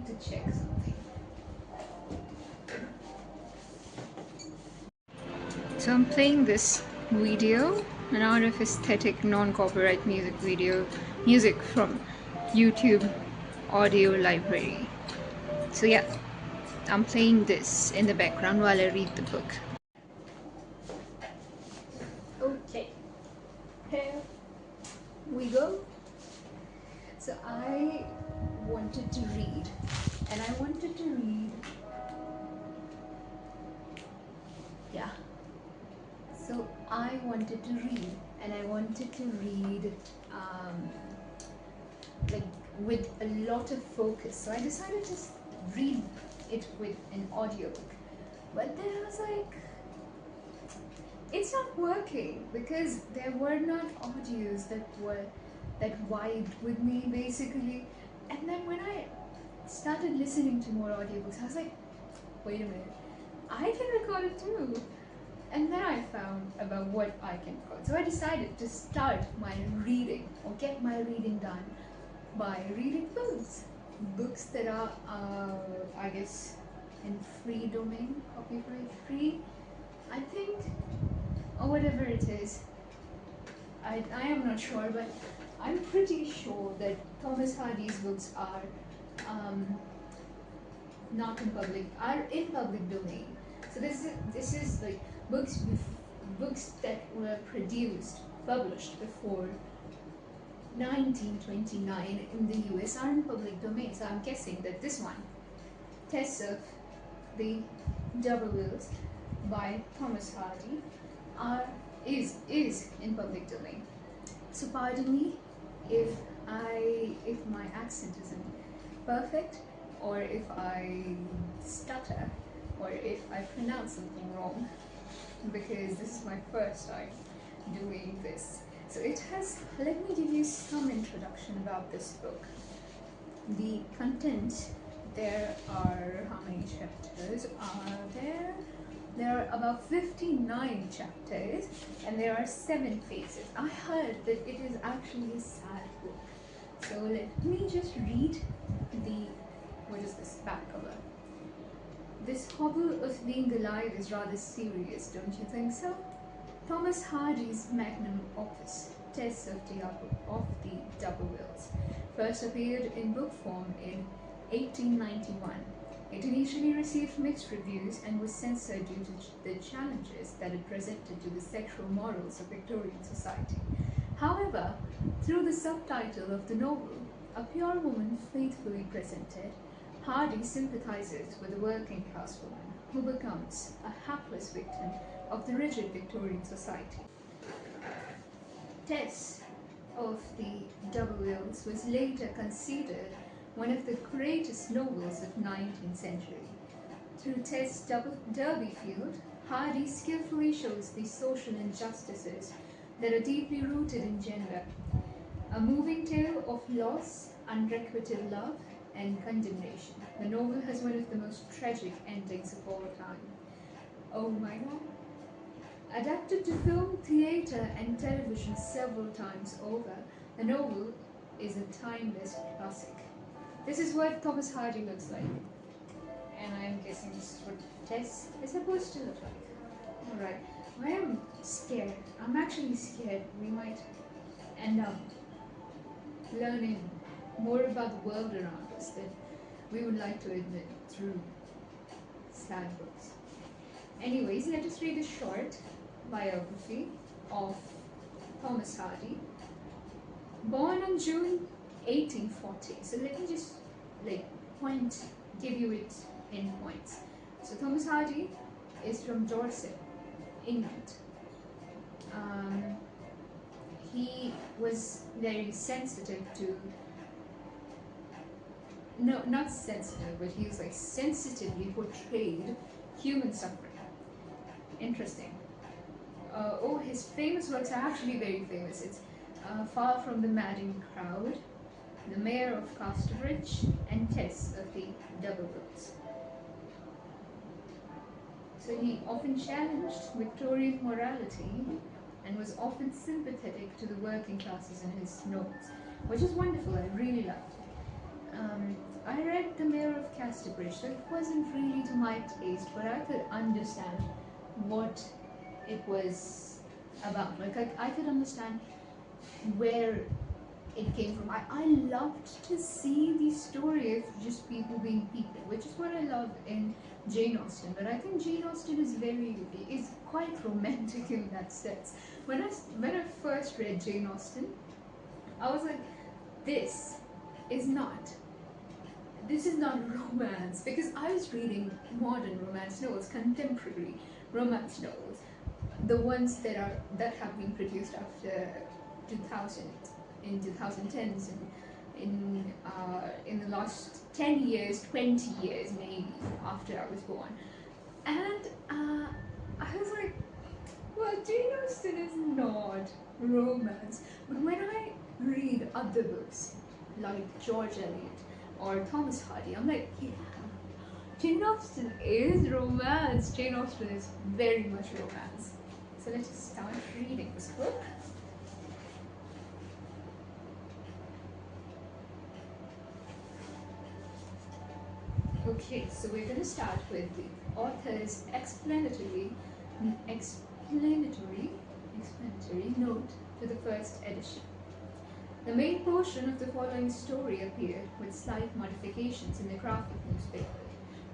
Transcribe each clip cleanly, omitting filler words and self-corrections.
need to check something. So I'm playing this video, an out of aesthetic non-copyright music from YouTube audio library. So yeah, I'm playing this in the background while I read the book. Okay, here we go. So I wanted to read, and I wanted to read, yeah. So I wanted to read, and I wanted to read like with a lot of focus. So I decided to read it with an audiobook. But then I was like, it's not working because there were not audios that vibed with me basically. And then when I started listening to more audiobooks, I was like, wait a minute, I can record it too. And then I found about what I can record. So I decided to start my reading or get my reading done by reading books. Books that are, I guess, in free domain, copyright free, I think, or whatever it is. I am not sure, but I'm pretty sure that Thomas Hardy's books are not in public, are in public domain. So this is like books that were published before 1929 in the US are in public domain. So I'm guessing that this one, Tess of the Double Wills by Thomas Hardy, is in public domain. So pardon me if my accent isn't perfect, or if I stutter, or if I pronounce something wrong, because this is my first time doing this. So it has, let me give you some introduction about this book. The content, there are, how many chapters are there? There are about 59 chapters, and there are 7 phases. I heard that it is actually a sad book. So let me just read what is this back cover? This hobble of being alive is rather serious, don't you think so? Thomas Hardy's magnum opus, Tess of the Double Wills, first appeared in book form in 1891. It initially received mixed reviews and was censored due to the challenges that it presented to the sexual morals of Victorian society. However, through the subtitle of the novel, A Pure Woman Faithfully Presented, Hardy sympathizes with a working class woman who becomes a hapless victim of the rigid Victorian society. Tess of the Double Wills was later considered one of the greatest novels of 19th century. Through Tess Derbyfield, Hardy skillfully shows the social injustices that are deeply rooted in gender. A moving tale of loss, unrequited love, and condemnation. The novel has one of the most tragic endings of all time. Oh my god. Adapted to film, theatre, and television several times over, the novel is a timeless classic. This is what Thomas Hardy looks like. And I'm guessing this is what Tess is supposed to look like. Alright, I am scared. I'm actually scared we might end up learning more about the world around us than we would like to admit through sad books. Anyways, let us read a short biography of Thomas Hardy. Born on June 1840. So let me just give you it in points. So Thomas Hardy is from Dorset, England. He was very sensitive to, no, not sensitive, but he was like sensitively portrayed human suffering. Interesting. His famous works are actually very famous. It's Far from the Madding Crowd, The Mayor of Casterbridge, and Tess of the Double Wills. So he often challenged Victorian morality and was often sympathetic to the working classes in his novels, which is wonderful. I really liked it. I read The Mayor of Casterbridge, so it wasn't really to my taste, but I could understand what it was about. Like, I could understand where it came from. I loved to see the story of just people being people, which is what I love in Jane Austen. But I think Jane Austen is quite romantic in that sense. When I first read Jane Austen, I was like, this is not romance, because I was reading modern romance novels, contemporary romance novels, the ones that have been produced after 2000, in 2010s, and in the last 10 years, 20 years maybe after I was born. And I was like, well, Jane Austen is not romance. But when I read other books like George Eliot or Thomas Hardy, I'm like, yeah, Jane Austen is romance. Jane Austen is very much romance. So let's start reading this book. Okay, so we're going to start with the author's explanatory note to the first edition. The main portion of the following story appeared with slight modifications in the graphic newspaper.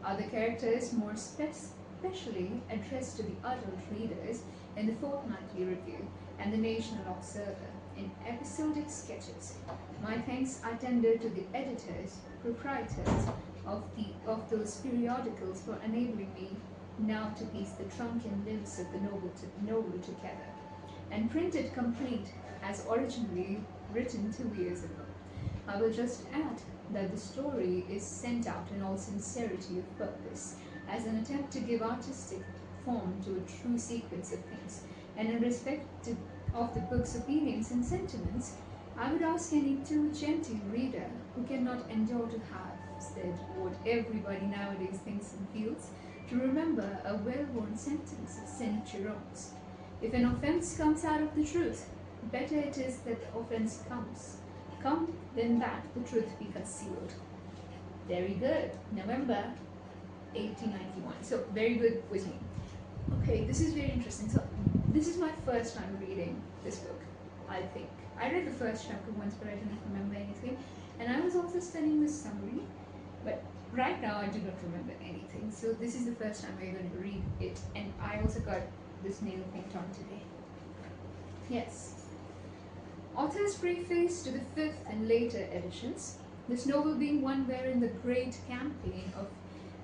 Other characters more specially addressed to the adult readers in the Fortnightly Review and the National Observer in episodic sketches. My thanks are tendered to the editors, proprietors of those periodicals for enabling me now to piece the trunk and limbs of the novel together, and print it complete as originally written 2 years ago. I will just add that the story is sent out in all sincerity of purpose, as an attempt to give artistic form to a true sequence of things, and in respect of the book's opinions and sentiments, I would ask any too gentle reader who cannot endure to have said what everybody nowadays thinks and feels to remember a well-worn sentence of St. Jerome's. If an offense comes out of the truth, better it is that the offense come than that the truth be concealed. Very good. November 1891. So very good with me. Okay, this is very interesting. So this is my first time reading this book, I think. I read the first chapter once, but I didn't remember anything. And I was also studying the summary, but right now I do not remember anything. So this is the first time we're going to read it. And I also got this nail paint on today. Yes. Author's preface to the 5th and later editions. This novel being one wherein the great campaign of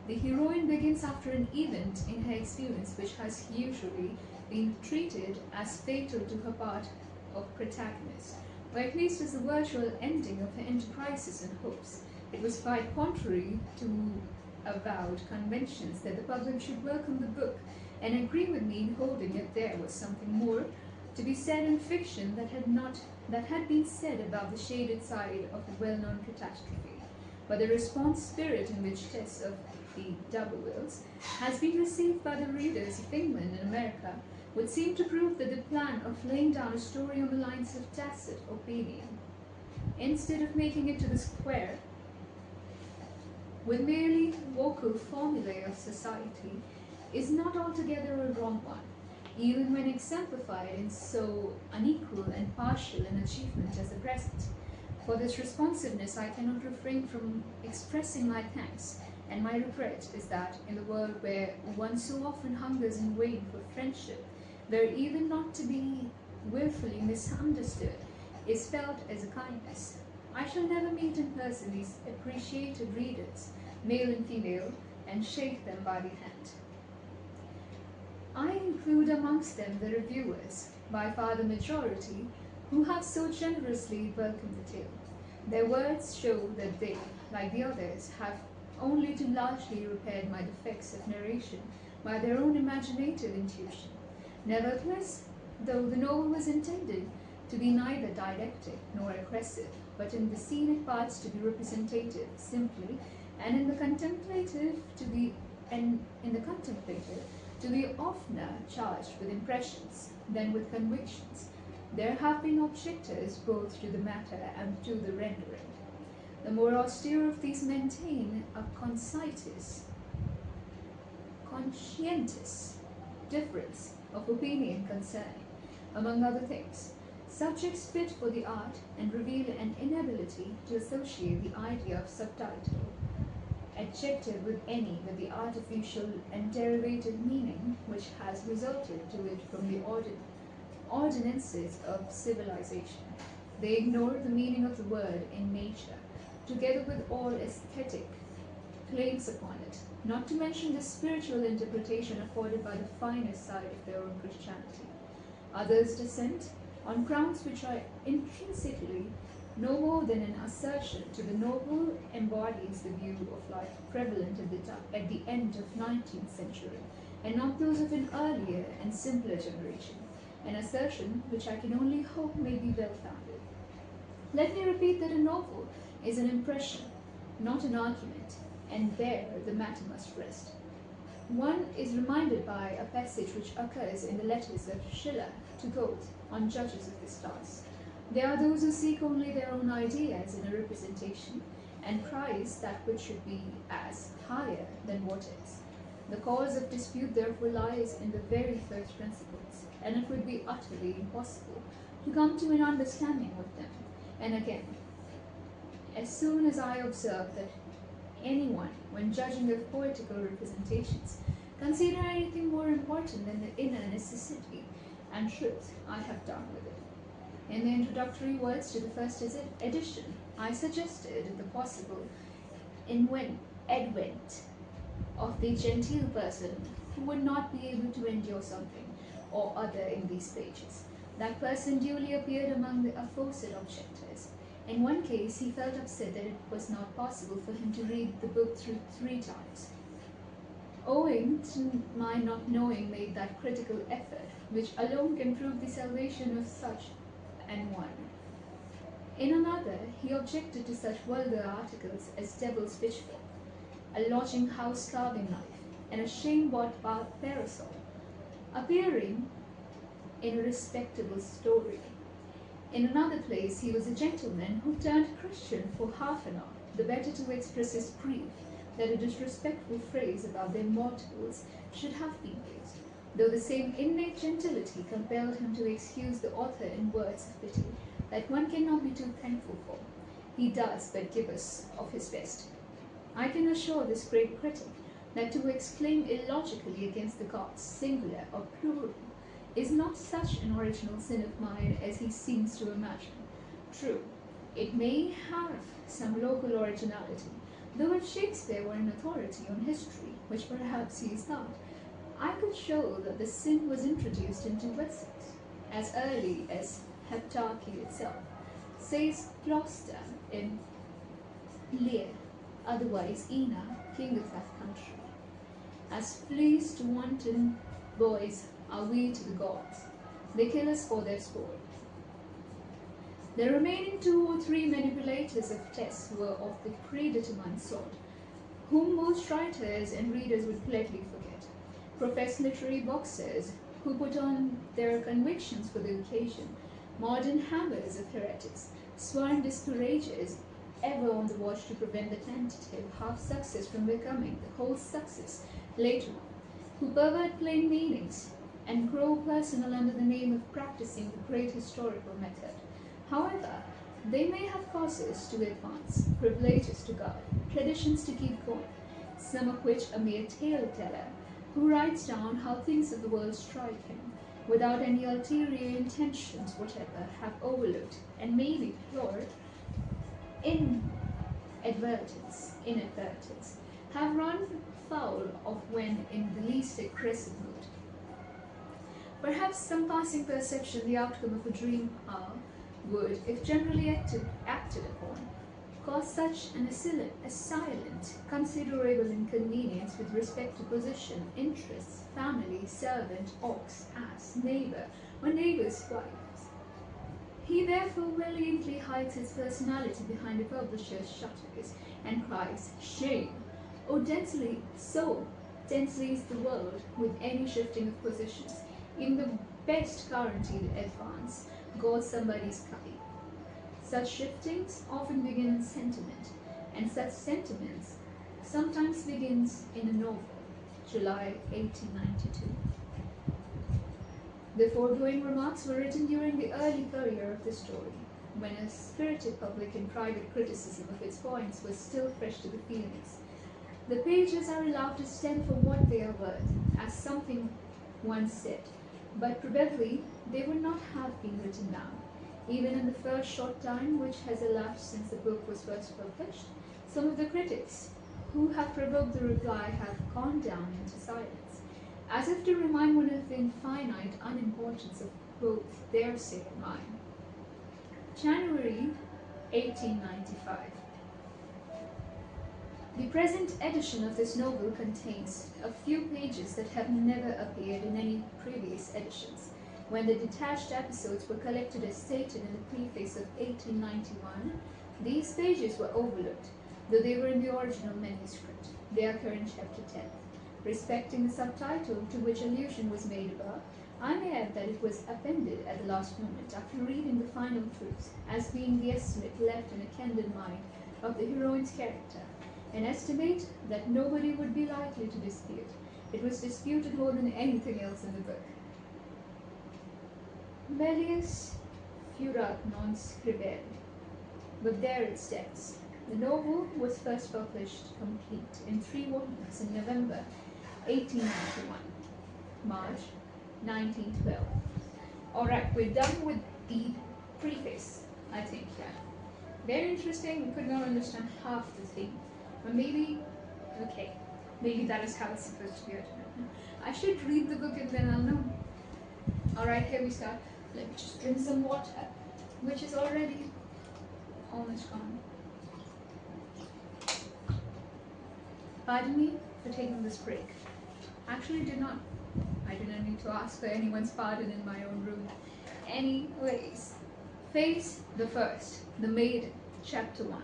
the heroine begins after an event in her experience which has usually been treated as fatal to her part of protagonist, or at least as the virtual ending of her enterprises and hopes. It was quite contrary to avowed conventions that the public should welcome the book and agree with me in holding that there was something more to be said in fiction that had been said about the shaded side of a well-known catastrophe. But the response spirit in which Tess of the Double-Wills has been received by the readers of England and America would seem to prove that the plan of laying down a story on the lines of tacit opinion, instead of making it to the square with merely vocal formulae of society, is not altogether a wrong one, even when exemplified in so unequal and partial an achievement as the present. For this responsiveness I cannot refrain from expressing my thanks, and my regret is that in the world where one so often hungers in vain for friendship, where even not to be willfully misunderstood is felt as a kindness, I shall never meet in person these appreciated readers, male and female, and shake them by the hand. I include amongst them the reviewers, by far the majority, who have so generously welcomed the tale. Their words show that they, like the others, have only too largely repaired my defects of narration by their own imaginative intuition. Nevertheless, though the novel was intended to be neither didactic nor aggressive, but in the scenic parts to be representative simply, and in the contemplative to be oftener charged with impressions than with convictions, there have been objectors both to the matter and to the rendering. The more austere of these maintain a conscientious difference of opinion concerning, among other things, subjects fit for the art, and reveal an inability to associate the idea of subtitle adjective with the artificial and derivative meaning which has resulted to it from the ordinances of civilization. They ignore the meaning of the word in nature, together with all aesthetic claims upon it, not to mention the spiritual interpretation afforded by the finest side of their own Christianity. Others dissent on grounds which are intrinsically no more than an assertion to the noble embodies the view of life prevalent at the end of 19th century, and not those of an earlier and simpler generation, an assertion which I can only hope may be well-founded. Let me repeat that a novel is an impression, not an argument, and there the matter must rest. One is reminded by a passage which occurs in the letters of Schiller to Goethe on judges of this class. There are those who seek only their own ideas in a representation, and prize that which should be as higher than what is. The cause of dispute therefore lies in the very first principles, and it would be utterly impossible to come to an understanding of them. And again, as soon as I observe that anyone, when judging of poetical representations, consider anything more important than the inner necessity and truth, I have done with it. In the introductory words to the first edition, I suggested the possible advent of the genteel person who would not be able to endure something or other in these pages. That person duly appeared among the aforesaid objectors. In one case, he felt upset that it was not possible for him to read the book through 3 times, owing to my not knowing made that critical effort, which alone can prove the salvation of such an one. In another, he objected to such vulgar articles as devil's pitchfork, a lodging-house carving knife, and a shame-bought parasol, appearing in a respectable story. In another place, he was a gentleman who turned Christian for half an hour, the better to express his grief that a disrespectful phrase about their mortals should have been used, though the same innate gentility compelled him to excuse the author in words of pity that one cannot be too thankful for. He does but give us of his best. I can assure this great critic that to exclaim illogically against the gods, singular or plural, is not such an original sin of mine as he seems to imagine. True, it may have some local originality, though if Shakespeare were an authority on history, which perhaps he is not, I could show that the sin was introduced into Wessex as early as Heptarchy itself, says Gloucester in Lear, otherwise Ina, king of that country. As fleas to wanton boys are we to the gods, they kill us for their sport. The remaining 2 or 3 manipulators of Tess were of the predetermined sort, whom most writers and readers would gladly forget. Professed literary boxers, who put on their convictions for the occasion, modern hammers of heretics, sworn discouragers, ever on the watch to prevent the tentative half-success from becoming the whole success later on, who pervert plain meanings, and grow personal under the name of practicing the great historical method. However, they may have causes to advance, privileges to guard, traditions to keep going, some of which a mere tale-teller, who writes down how things of the world strike him, without any ulterior intentions whatever, have overlooked, and may be deplored inadvertence, have run foul of when in the least aggressive mood. Perhaps some passing perception the outcome of a dream hour would, if generally acted upon, cause such a silent, considerable inconvenience with respect to position, interests, family, servant, ox, ass, neighbour, or neighbour's wives. He therefore valiantly hides his personality behind a publisher's shutters, and cries, "Shame! So densely is the world with any shifting of positions. In the best guaranteed advance, God somebody's copy." Such shiftings often begin in sentiment, and such sentiments sometimes begins in a novel. July 1892. The foregoing remarks were written during the early career of the story, when a spirited public and private criticism of its points was still fresh to the feelings. The pages are allowed to stand for what they are worth, as something once said, but probably they would not have been written down. Even in the first short time which has elapsed since the book was first published, some of the critics who have provoked the reply have gone down into silence, as if to remind one of the infinite unimportance of both their sake and mine. January 1895. The present edition of this novel contains a few pages that have never appeared in any previous editions. When the detached episodes were collected as stated in the preface of 1891, these pages were overlooked, though they were in the original manuscript. They occur in chapter 10. Respecting the subtitle to which allusion was made above, I may add that it was appended at the last moment after reading the final truths, as being the estimate left in a candid mind of the heroine's character, an estimate that nobody would be likely to dispute. It was disputed more than anything else in the book. Melius furat non scribere. But there it stands. The novel was first published complete in 3 volumes in November 1891, March 1912. Alright, we're done with the preface, I think, yeah. Very interesting, we could not understand half the thing. Or maybe, okay, maybe that is how it's supposed to be. I should read the book and then I'll know. Alright, here we start. Let me just drink some water, which is already almost gone. Pardon me for taking this break. Actually did not. I didn't need to ask for anyone's pardon in my own room. Anyways, phase the first, the maiden, chapter 1.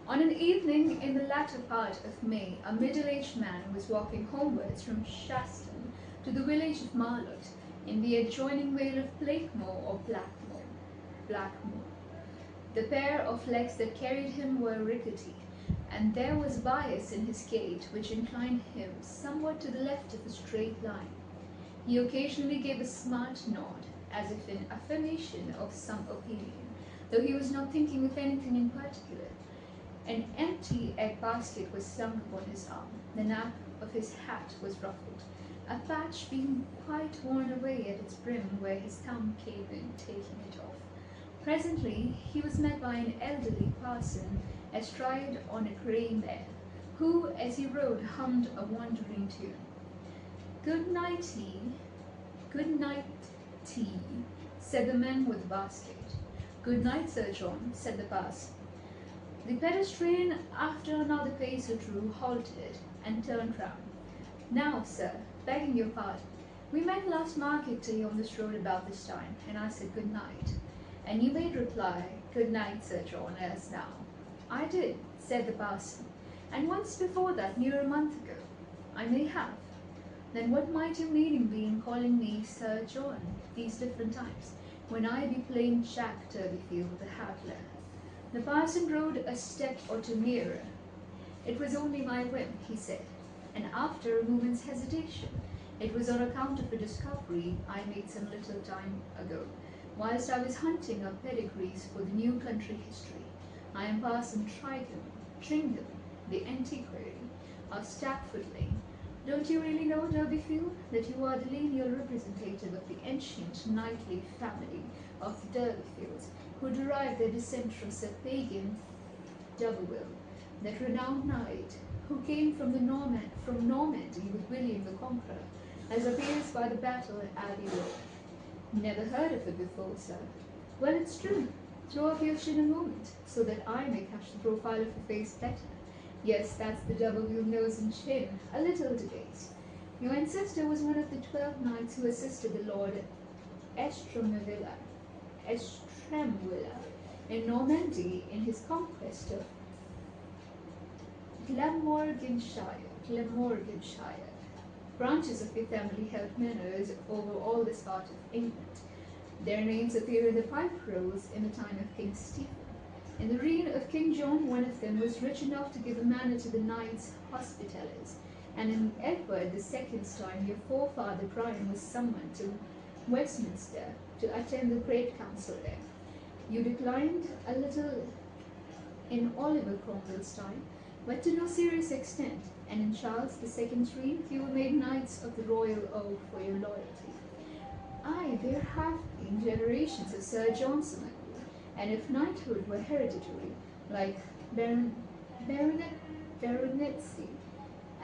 On an evening in the latter part of May, a middle-aged man was walking homewards from Shaston to the village of Marlott, in the adjoining vale of Blakemore or Blackmore. The pair of legs that carried him were rickety, and there was bias in his gait which inclined him somewhat to the left of a straight line. He occasionally gave a smart nod, as if in affirmation of some opinion, though he was not thinking of anything in particular. An empty egg basket was slung upon his arm. The nap of his hat was ruffled, a patch being quite worn away at its brim where his thumb came in, taking it off. Presently he was met by an elderly parson astride on a grey mare, who, as he rode, hummed a wandering tune. "Good night, tea," said the man with the basket. "Good night, Sir John," said the parson. The pedestrian, after another pace or two, halted and turned round. "Now, sir, begging your pardon, we met last market day on this road about this time, and I said good night, and you made reply, 'Good night, Sir John,' as now." "I did," said the parson, "and once before that, near a month ago." "I may have. Then what might your meaning be in calling me Sir John these different times, when I be plain Jack Turbyfield the Hattler?" The parson rode a step or two nearer. "It was only my whim," he said, and after a moment's hesitation, "it was on account of a discovery I made some little time ago, whilst I was hunting up pedigrees for the new country history. I am Parson Tringham, the antiquary, of Stratford Lane. Don't you really know, Turbyfield, that you are the lineal representative of the ancient knightly family of the Derbyfields, who derived their descent from Sir Pagan Doublewell, that renowned knight, who came from Normandy with William the Conqueror, as appears by the battle at Abbey Road?" "Never heard of it before, sir." "Well, it's true. Throw up your chin a moment, so that I may catch the profile of your face better. Yes, that's the double-wheel nose and chin, a little debased. Your ancestor was one of the 12 knights who assisted the Lord Estremwilla in Normandy in his conquest of Glamorganshire. Branches of your family held manors over all this part of England. Their names appear in the pipe rolls in the time of King Stephen. In the reign of King John, one of them was rich enough to give a manor to the Knights Hospitallers, and in Edward II's time your forefather Brian was summoned to Westminster to attend the Great Council there. You declined a little in Oliver Cromwell's time, but to no serious extent, and in Charles II's reign you were made Knights of the Royal Oak for your loyalty. Aye, there have been generations of Sir John Somerville, and if knighthood were hereditary, like baronetcy,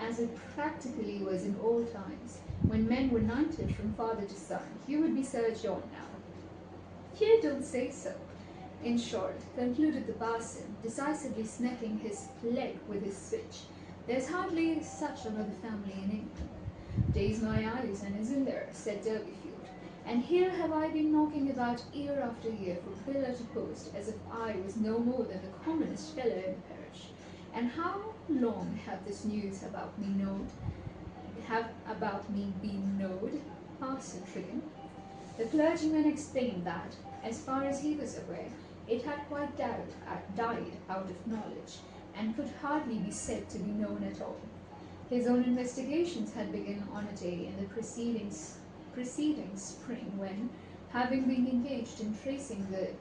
as it practically was in old times, when men were knighted from father to son, you would be Sir John now. You don't say so. In short, concluded the parson, decisively smacking his leg with his switch, there's hardly such another family in England. Daze my eyes, and isn't there? Said Derbyfield. And here have I been knocking about year after year from pillar to post, as if I was no more than the commonest fellow in the parish. And how long have this news about me been knowed, Parson Trigan? The clergyman explained that, as far as he was aware, it had quite died out of knowledge, and could hardly be said to be known at all. His own investigations had begun on a day in the preceding spring when, having been engaged in tracing the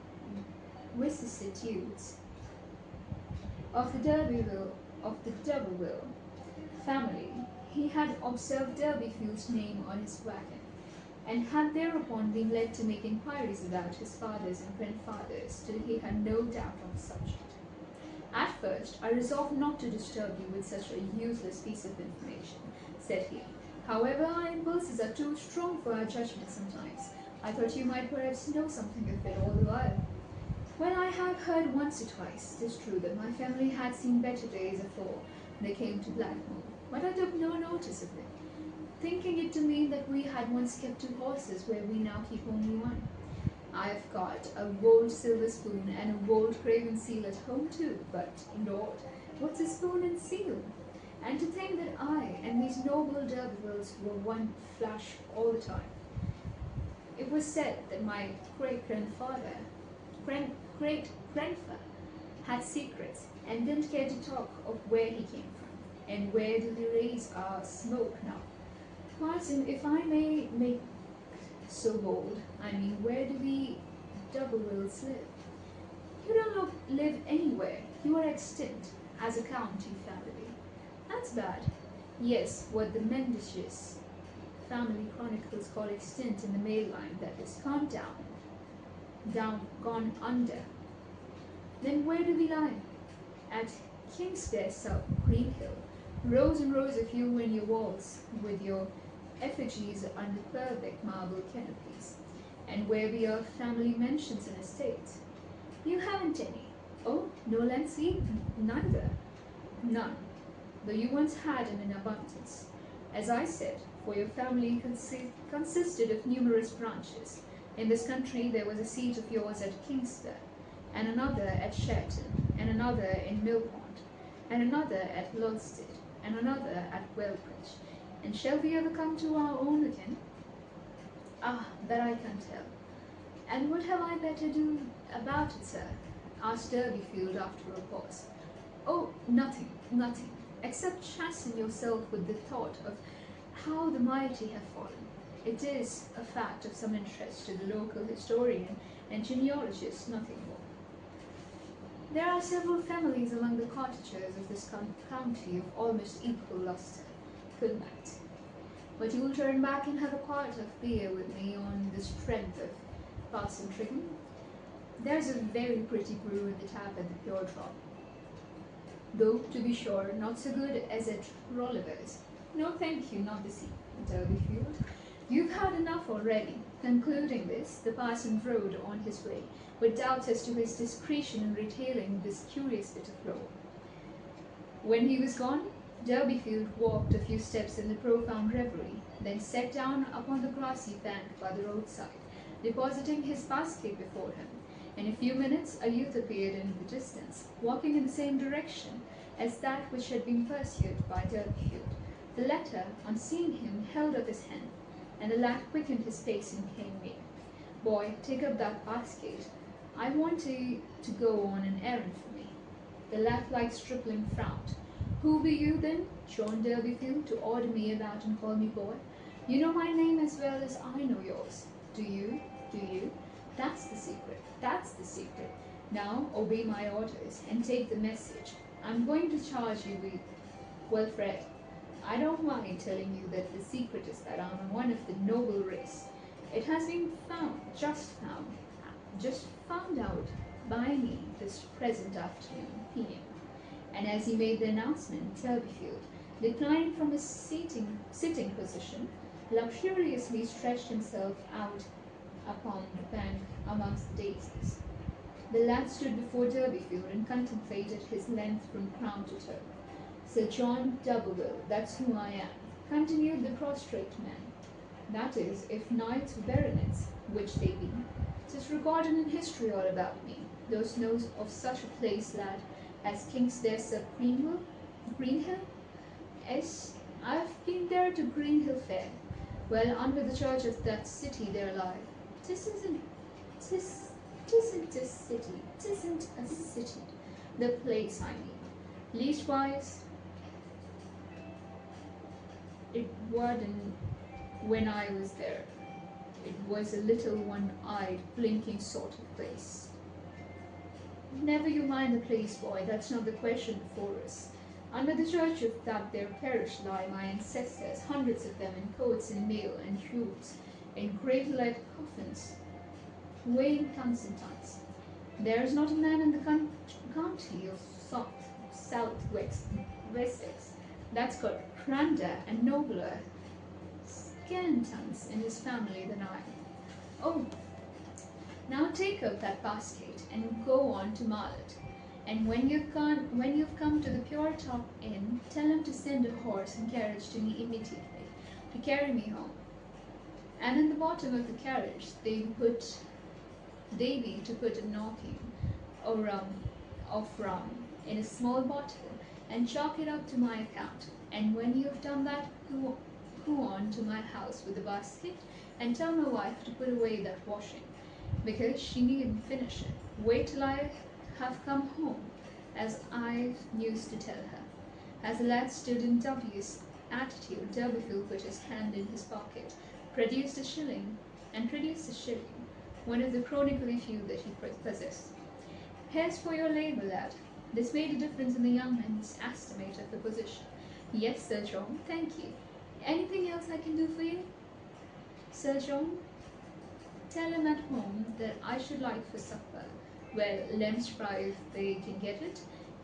vicissitudes of the D'Urberville family, he had observed Derbyfield's name on his wagon, and had thereupon been led to make inquiries about his fathers and grandfathers till he had no doubt on the subject. At first, I resolved not to disturb you with such a useless piece of information, said he. However, our impulses are too strong for our judgment sometimes. I thought you might perhaps know something of it all the while. Well, I have heard once or twice, 'tis true, that my family had seen better days afore they came to Blackmore, but I took no notice of it, thinking it to mean that we had once kept 2 horses where we now keep only 1. I've got a gold silver spoon and a gold graven seal at home too, but, Lord, what's a spoon and seal? And to think that I and these noble D'Urbervilles were one flash all the time. It was said that my great-grandfather had secrets, and didn't care to talk of where he came from, and where do they raise our smoke now. Parson, if I may make so bold, I mean, where do the D'Urbervilles live? You don't live anywhere. You are extinct as a county family. That's bad. Yes, what the Mendicious family chronicles call extinct in the male line, that is, gone under. Then where do we lie? At Kingsdale, South Greenhill, rows and rows of you in your walls, with your effigies under perfect marble canopies, and where be your family mansions and estates. You haven't any. Oh, no Lancy? Neither. None, though you once had in abundance. As I said, for your family consisted of numerous branches. In this country there was a seat of yours at Kingston, and another at Sherton, and another in Millpond, and another at Lulstead, and another at Wellbridge. And shall we ever come to our own again? Ah, that I can't tell. And what have I better do about it, sir? Asked Derbyfield after a pause. Oh, nothing, except chasten yourself with the thought of how the mighty have fallen. It is a fact of some interest to the local historian and genealogist, nothing more. There are several families among the cottagers of this county of almost equal lustre. Good night. But you will turn back and have a quart of beer with me on the strength of Parson Trigan. There's a very pretty brew in the tap at the Pure Drop, though, to be sure, not so good as at Rolliver's. No, thank you, not this evening, Derbyfield. You've had enough already. Concluding this, the parson rode on his way, with doubts as to his discretion in retailing this curious bit of lore. When he was gone, Derbyfield walked a few steps in the profound reverie, then sat down upon the grassy bank by the roadside, depositing his basket before him. In a few minutes a youth appeared in the distance, walking in the same direction as that which had been pursued by Derbyfield. The latter, on seeing him, held up his hand, and the lad quickened his pace and came near. Boy, take up that basket. I want you to go on an errand for me. The lad-like stripling frowned. Who be you then, John Derbyfield, to order me about and call me boy? You know my name as well as I know yours. Do you? Do you? That's the secret. That's the secret. Now obey my orders and take the message. I'm going to charge you with, well, Fred, I don't mind telling you that the secret is that I'm one of the noble race. It has been just found out by me this present afternoon, p.m. And as he made the announcement, Turbyfield, declining from his sitting position, luxuriously stretched himself out upon the bank amongst the daisies. The lad stood before Derbyfield and contemplated his length from crown to toe. Sir John Doubleville, that's who I am, continued the prostrate man. That is, if knights or baronets, which they be, 'tis recorded in history all about me. Those knows of such a place, lad, as Kingsdale Sir Greenhill? Yes, I've been there to Greenhill Fair. Well, under the church of that city there lie. 'Tisn't a city, 'tisn't a city, the place I mean. Leastwise, it wasn't when I was there. It was a little one-eyed, blinking sort of place. Never you mind the place, boy, that's not the question before us. Under the church of that there parish lie my ancestors, hundreds of them in coats and mail and jewels, in great lead coffins, weighing tons and tons. There is not a man in the county of South Wessex that's got grander and nobler skeletons in his family than I. Oh, now take up that basket and go on to Marlet. And when you've come to the Pure Top Inn, tell him to send a horse and carriage to me immediately, to carry me home. And in the bottom of the carriage they be to put a knocking of rum in a small bottle, and chalk it up to my account. And when you have done that, go on to my house with the basket, and tell my wife to put away that washing, because she needn't finish it. Wait till I have come home, as I used to tell her. As the lad stood in dubious attitude, Derbyfield put his hand in his pocket, produced a shilling, one of the chronically few that he possessed. Here's for your labour, lad. This made a difference in the young man's estimate of the position. Yes, Sir John, thank you. Anything else I can do for you? Sir John, tell him at home that I should like for supper. Well, lamb's fry if they can get it,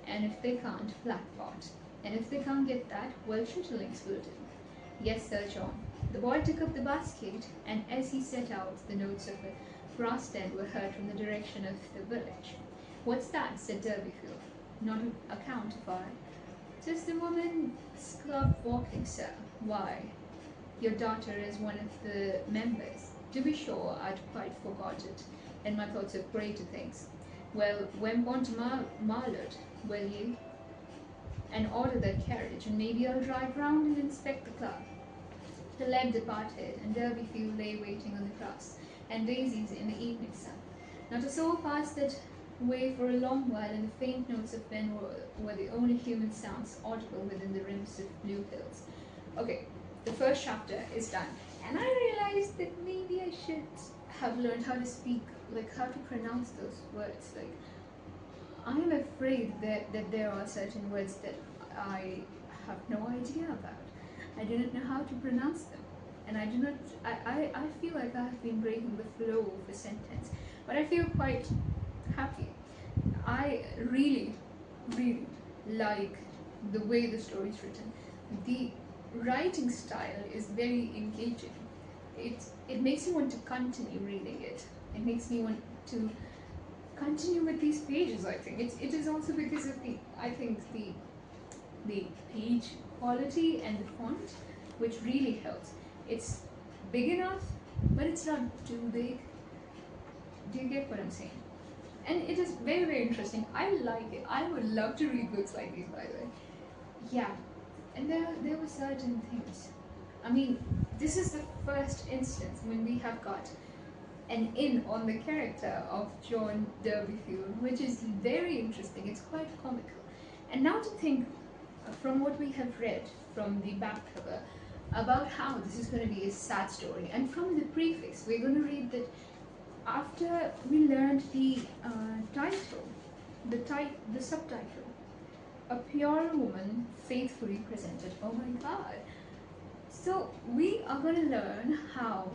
and if they can't, black pot. And if they can't get that, well, chitterlings will do. Yes, Sir John. The boy took up the basket, and as he set out, the notes of a brass band were heard from the direction of the village. What's that? Said Derbyfield. Not an account of I. 'Tis the woman's club walking, sir. Why, your daughter is one of the members. To be sure, I'd quite forgot it, and my thoughts of greater things. Well, when on to Marlot, will you? And order that carriage, and maybe I'll drive round and inspect the club. The lad departed, and Derbyfield lay waiting on the grass and daisies in the evening sun. Not a soul passed that way for a long while, and the faint notes of men were the only human sounds audible within the rims of blue hills. Okay, the first chapter is done, and I realized that maybe I should have learned how to speak, like how to pronounce those words. Like, I'm afraid that there are certain words that I have no idea about. I do not know how to pronounce them, and I feel like I have been breaking the flow of a sentence, but I feel quite happy. I really, really like the way the story is written. The writing style is very engaging. It makes me want to continue reading it. It makes me want to continue with these pages. I think it is also because of the page quality and the font, which really helps. It's big enough, but it's not too big. Do you get what I'm saying? And it is very, very interesting. I like it. I would love to read books like these, by the way. Yeah, and there were certain things. I mean, this is the first instance when we have got an in on the character of John Derbyfield, which is very interesting. It's quite comical. And now to think, from what we have read from the back cover, about how this is going to be a sad story, and from the preface, we're going to read that after we learned the title, the subtitle, "A Pure Woman Faithfully Presented." Oh my God! So we are going to learn how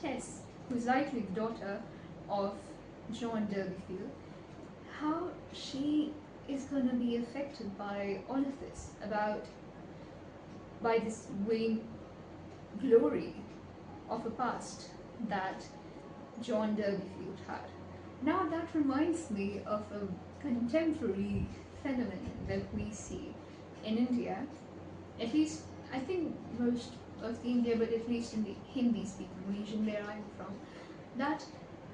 Tess, who's likely the daughter of John Derbyfield, how she is going to be affected by all of this, by this vain glory of a past that John Derbyfield had. Now that reminds me of a contemporary phenomenon that we see in India, at least I think most of India, but at least in the Hindi-speaking region where I'm from, that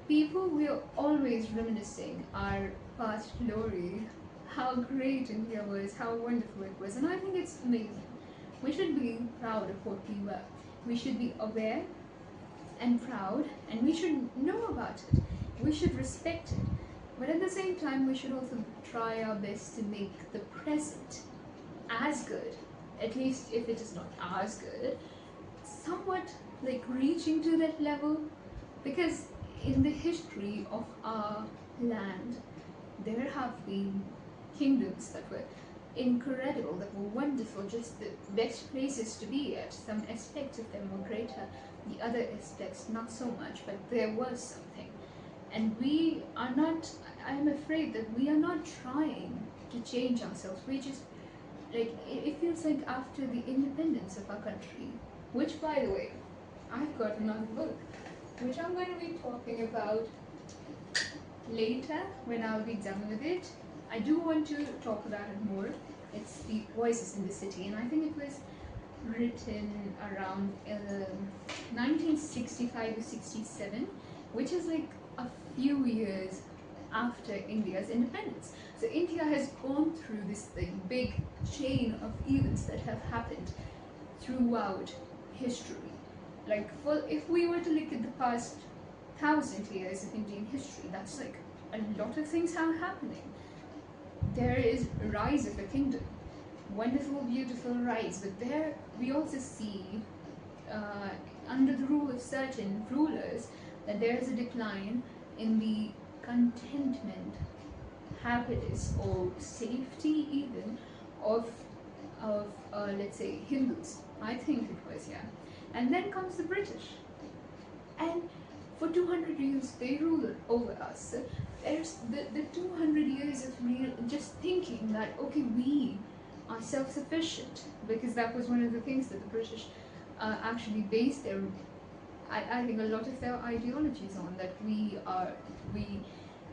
people will always reminiscing our past glory, how great India was, how wonderful it was, and I think it's amazing. We should be proud of what we were. We should be aware and proud, and we should know about it. We should respect it. But at the same time, we should also try our best to make the present as good, at least if it is not as good, somewhat like reaching to that level, because in the history of our land, there have been kingdoms that were incredible, that were wonderful, just the best places to be at. Some aspects of them were greater, the other aspects not so much, but there was something. And we are not, I'm afraid that we are not trying to change ourselves. We just, like, it feels like after the independence of our country, which, by the way, I've got another book, which I'm going to be talking about later when I'll be done with it. I do want to talk about it more. It's The Voices in the City, and I think it was written around 1965 to 67, which is like a few years after India's independence. So India has gone through this big chain of events that have happened throughout history. Like, if we were to look at the past 1,000 years of Indian history, that's like a lot of things are happening. There is a rise of a kingdom, wonderful, beautiful rise, but there we also see, under the rule of certain rulers, that there is a decline in the contentment, happiness, or safety even of let's say Hindus. I think it was, yeah. And then comes the British, and for 200 years they ruled over us. There's the 200 years of just thinking that, okay, we are self-sufficient, because that was one of the things that the British actually based their, I think a lot of their ideologies on, that we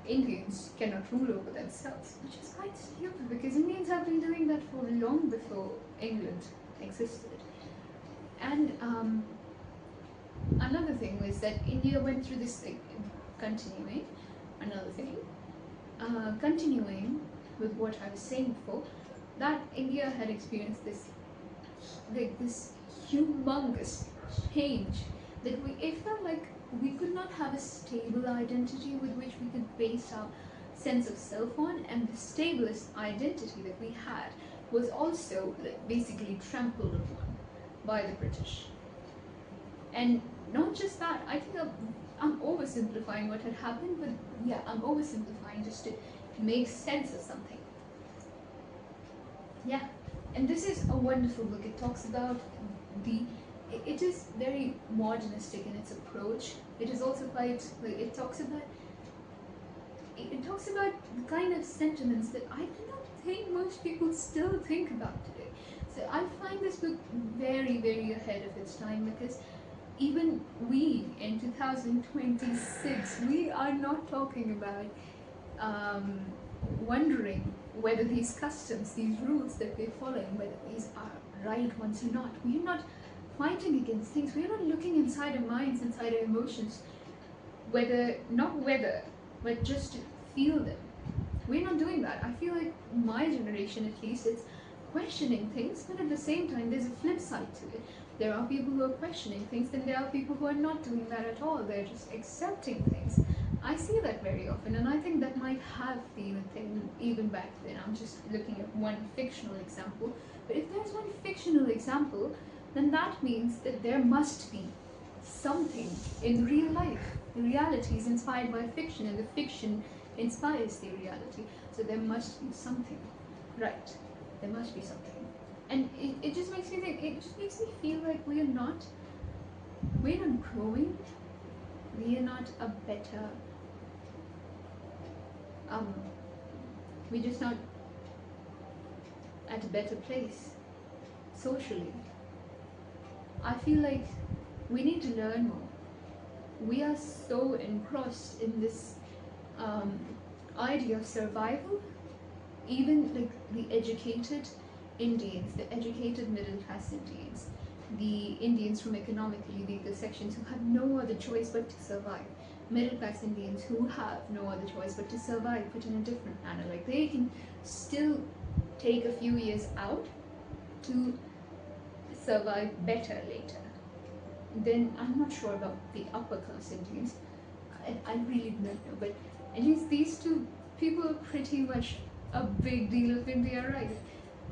Indians cannot rule over themselves, which is quite stupid, because Indians have been doing that for long before England existed. And another thing was that India went through this continuing with what I was saying before, that India had experienced this humongous change, that it felt like we could not have a stable identity with which we could base our sense of self on, and the stablest identity that we had was also basically trampled upon by the British. And not just that, I think I'm oversimplifying what had happened, but yeah, I'm oversimplifying just to make sense of something. Yeah, and this is a wonderful book. It talks about it is very modernistic in its approach. It is also quite, it talks about the kind of sentiments that I do not think most people still think about today. So I find this book very, very ahead of its time, because even we in 2026, we are not talking about wondering whether these customs, these rules that we're following, whether these are right ones or not. We are not fighting against things. We are not looking inside our minds, inside our emotions, not whether, but just to feel them. We're not doing that. I feel like my generation, at least, it's questioning things, but at the same time, there's a flip side to it. There are people who are questioning things, then there are people who are not doing that at all. They're just accepting things. I see that very often, and I think that might have been a thing even back then. I'm just looking at one fictional example. But if there's one fictional example, then that means that there must be something in real life. The reality is inspired by fiction, and the fiction inspires the reality. So there must be something, right? There must be something. And it just makes me think, it just makes me feel like we're not growing. We are not a better, we're just not at a better place socially. I feel like we need to learn more. We are so engrossed in this idea of survival. Even like the educated Indians, the educated middle class Indians, the Indians from economically weaker sections who have no other choice but to survive, middle class Indians who have no other choice but to survive, put in a different manner, like they can still take a few years out to survive better later. Then I'm not sure about the upper class Indians. I really don't know, but at least these two people are pretty much a big deal of India, right?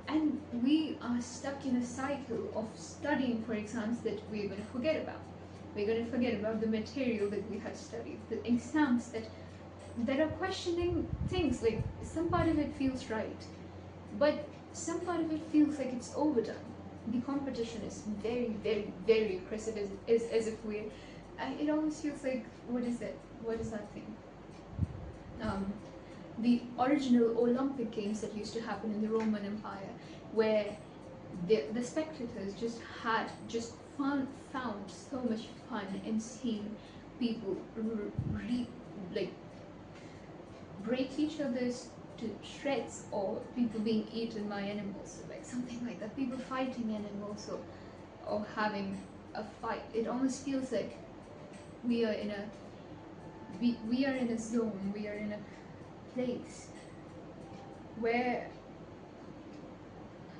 And we are stuck in a cycle of studying for exams that we're going to forget about. We're going to forget about the material that we have studied, the exams that are questioning things. Like some part of it feels right, but some part of it feels like it's overdone. The competition is very, very, very aggressive, as if we're. It almost feels like, what is that? What is that thing? The original Olympic Games that used to happen in the Roman Empire, where the spectators found so much fun in seeing people like break each other's to shreds, or people being eaten by animals, like something like that. People fighting animals, or having a fight. It almost feels like we are in a zone. We are in a place where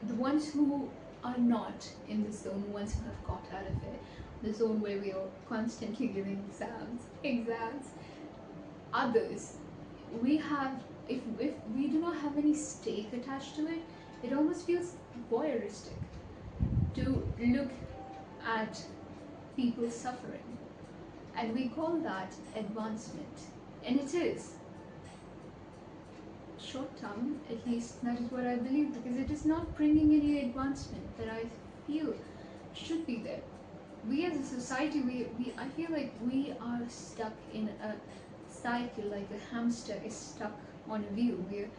the ones who are not in the zone, the ones who have got out of it, the zone where we are constantly giving exams, others, we have, if we do not have any stake attached to it, it almost feels voyeuristic to look at people suffering, and we call that advancement, and it is short term, at least that is what I believe, because it is not bringing any advancement that I feel should be there. We as a society, I feel like we are stuck in a cycle, like a hamster is stuck on a wheel. We're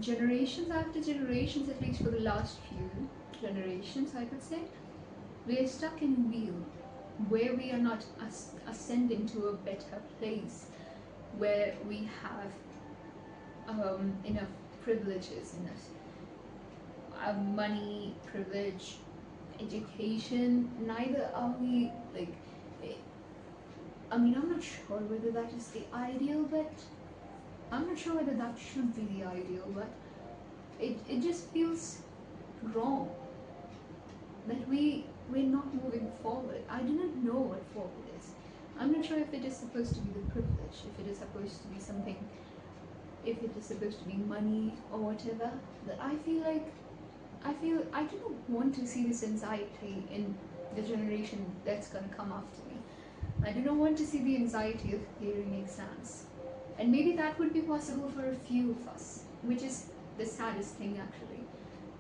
generations after generations, at least for the last few generations, I could say, we are stuck in a wheel where we are not ascending to a better place, where we have enough privileges, enough money, privilege, education. Neither are we like. I mean, I'm not sure whether that is the ideal, but I'm not sure whether that should be the ideal, but it just feels wrong that we're not moving forward. I do not know what forward is. I'm not sure if it is supposed to be the privilege, if it is supposed to be something, if it is supposed to be money or whatever. But I do not want to see this anxiety in the generation that's going to come after me. I do not want to see the anxiety of clearing exams. And maybe that would be possible for a few of us, which is the saddest thing actually.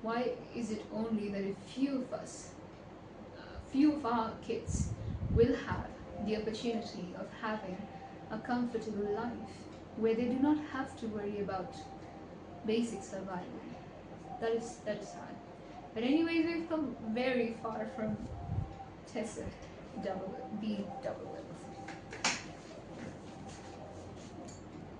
Why is it only that a few of us, few of our kids will have the opportunity of having a comfortable life where they do not have to worry about basic survival? That is sad. But anyways, we've come very far from Tessa being double.